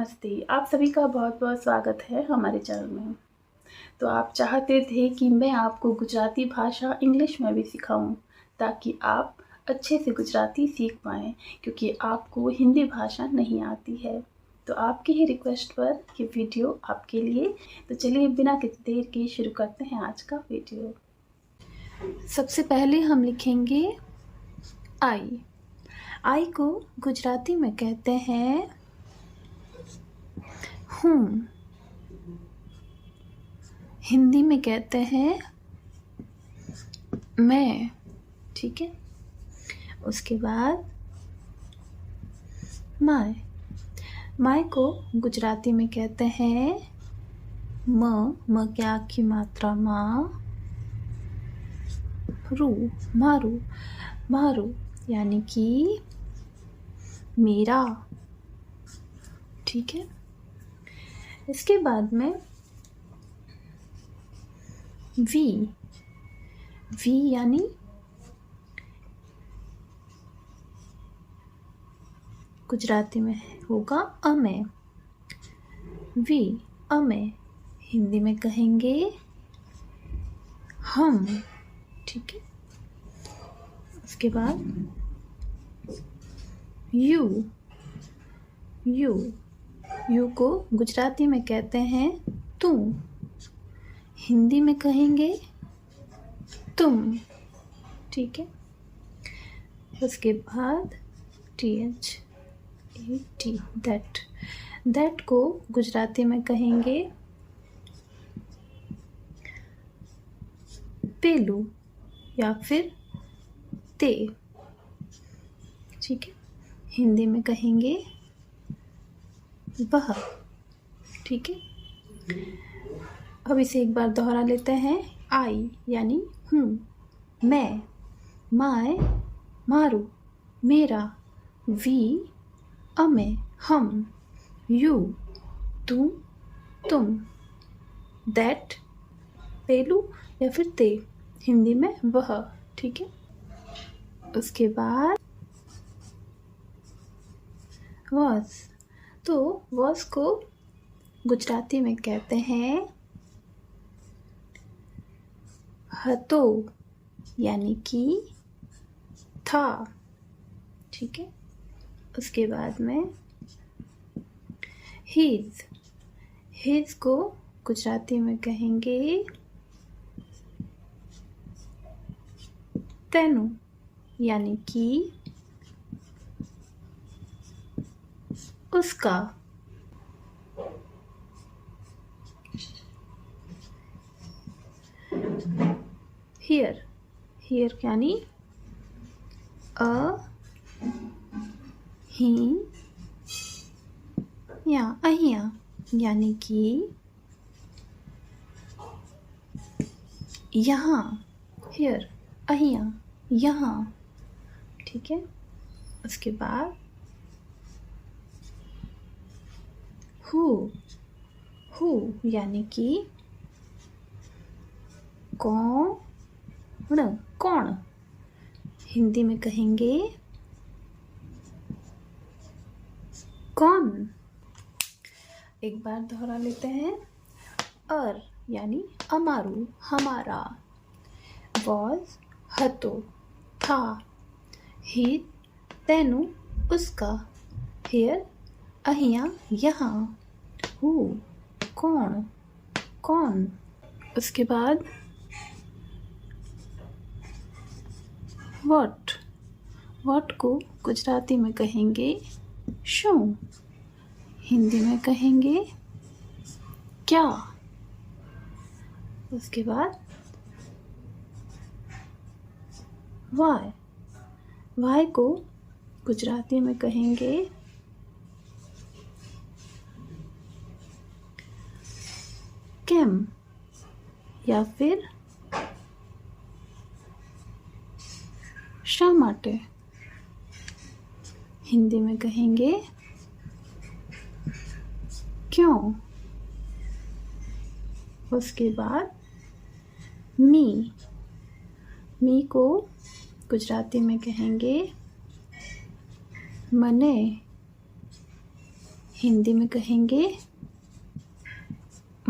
नमस्ते, आप सभी का बहुत-बहुत स्वागत है हमारे चैनल में। तो आप चाहते थे कि मैं आपको गुजराती भाषा इंग्लिश में भी सिखाऊँ, ताकि आप अच्छे से गुजराती सीख पाएँ, क्योंकि आपको हिंदी भाषा नहीं आती है। तो आपकी ही रिक्वेस्ट पर ये वीडियो आपके लिए। तो चलिए बिना किसी देर के शुरू करते हैं आज का वीडियो। सबसे पहले हम लिखेंगे आई। आई को गुजराती में कहते हैं हूँ। हिंदी में कहते हैं मैं। ठीक है। उसके बाद माय। माय को गुजराती में कहते हैं म की आखी मात्रा माँ। रू मारू। मारू यानी कि मेरा। ठीक है। इसके बाद में वी। वी यानी गुजराती में होगा अमे। वी अमे। हिंदी में कहेंगे हम। ठीक है। उसके बाद यू। यू। यू को गुजराती में कहते हैं तू। हिंदी में कहेंगे तुम। ठीक है। उसके बाद THAT दैट। दैट को गुजराती में कहेंगे पेलू या फिर ते। ठीक है। हिंदी में कहेंगे वह। ठीक है। अब इसे एक बार दोहरा लेते हैं। आई यानी हूँ, मैं, माय मारू, मेरा, वी अमे हम, यू तू तुम, दैट पेलू या फिर ते। हिंदी में वह। ठीक है। उसके बाद वॉज। तो वॉज को गुजराती में कहते हैं हतो यानी कि था। ठीक है। उसके बाद में हीज। हीज को गुजराती में कहेंगे तेनु यानी कि उसका। हियर। हियर यानी या अहिया यानी कि यहाँ। हियर अहिया यहाँ। ठीक है। उसके बाद हु यानी कि कौन। कौन। हिंदी में कहेंगे कौन। एक बार दोहरा लेते हैं। अर यानी अमारू हमारा। वॉज हतो था। ही तेनु उसका। हियर अहिया यहाँ। हु कौन कौन। उसके बाद वॉट। वॉट को गुजराती में कहेंगे शू। हिंदी में कहेंगे क्या। उसके बाद वाई। वाई को गुजराती में कहेंगे केम या फिर शा माटे। हिंदी में कहेंगे क्यों। उसके बाद मी। मी को गुजराती में कहेंगे मने। हिंदी में कहेंगे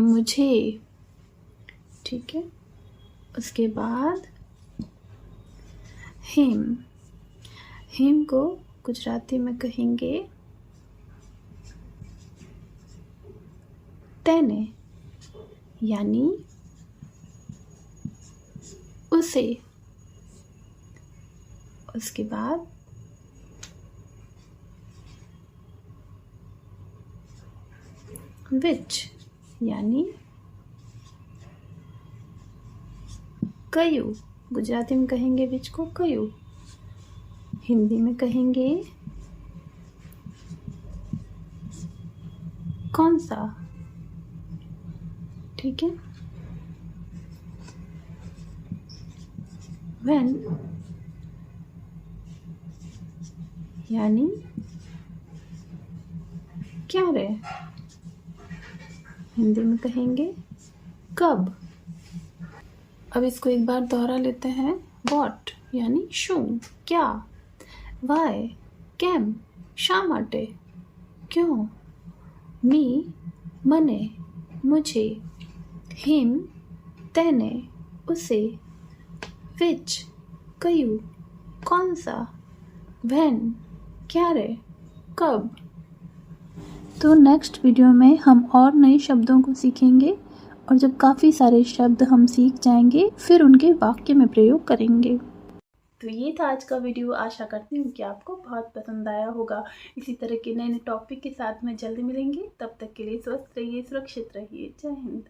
मुझे, ठीक है। उसके बाद हिम, हिम को गुजराती में कहेंगे तेने, यानी उसे। उसके बाद विच, यानी कयू, गुजराती में कहेंगे विच को कयू, हिंदी में कहेंगे कौन सा, ठीक है। व्हेन, यानी क्या रे, हिंदी में कहेंगे कब। अब इसको एक बार दोहरा लेते हैं। वॉट, यानी शू, क्या। वाई, केम, शा माटे, क्यों। मी, मने, मुझे। हिम, तेने, उसे। विच, कयू, कौन सा। व्हेन, क्या रे, कब। तो नेक्स्ट वीडियो में हम और नए शब्दों को सीखेंगे, और जब काफ़ी सारे शब्द हम सीख जाएंगे फिर उनके वाक्य में प्रयोग करेंगे। तो ये था आज का वीडियो। आशा करती हूँ कि आपको बहुत पसंद आया होगा। इसी तरह के नए नए टॉपिक के साथ में जल्दी मिलेंगे। तब तक के लिए स्वस्थ रहिए, सुरक्षित रहिए। जय हिंद।